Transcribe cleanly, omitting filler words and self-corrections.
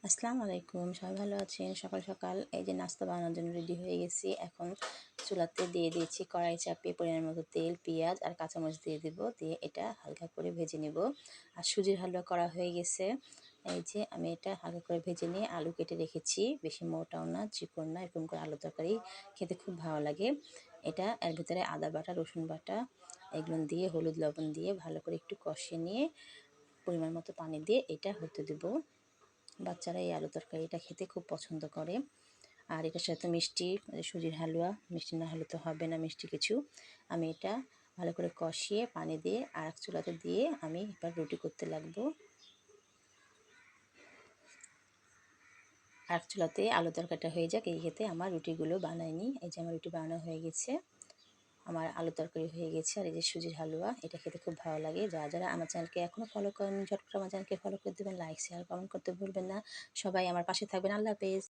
আসসালামু আলাইকুম, সবাই ভালো আছেন? সকাল সকাল এই যে নাস্তা বানানোর জন্য রেডি হয়ে গেছি। এখন চুলাতে দিয়ে দিয়েছি কড়াই চাপিয়ে পরিমাণ মতো তেল, পেঁয়াজ আর কাঁচামরিচ দিয়ে দেব। দিয়ে এটা হালকা করে ভেজে নেব। আর সুজির হালুয়া করা হয়ে গেছে। এই যে আমি এটা হালকা করে ভেজে নিয়ে আলু কেটে রেখেছি। বেশি মোটাও না, চিকন না, এরকম করে আলু তরকারি খেতে খুব ভালো লাগে। এটা এর ভিতরে আদা বাটা, রসুন বাটা এগুলো দিয়ে হলুদ লবণ দিয়ে ভালো করে একটু কষিয়ে নিয়ে পরিমাণ মতো পানি দিয়ে এটা হতে দেবো। বাচ্চারা এই আলু তরকারিটা খেতে খুব পছন্দ করে। আর এটার সাথে মিষ্টি, সুজির হালুয়া, মিষ্টি না হলে তো হবে না মিষ্টি কিছু। আমি এটা ভালো করে কষিয়ে পানি দিয়ে আর এক চুলাতে দিয়ে আমি এবার রুটি করতে লাগবো। আর এক চুলাতে আলু তরকারিটা হয়ে যাক, এই খেতে আমার রুটিগুলো বানাইনি। এই যে আমার রুটি বানানো হয়ে গেছে, আমার আলু তরকারি হয়ে গেছে। আর এই যে সুজির হালুয়া, এটা খেতে খুব ভালো লাগে। যারা যারা আমার চ্যানেলকে এখনও ফলো করেন, ঝট করে আমার চ্যানেলকে ফলো করে দেবেন, লাইক শেয়ার কমেন্ট করতে ভুলবেন না। সবাই আমার পাশে থাকবেন। আল্লাহ হাফেজ।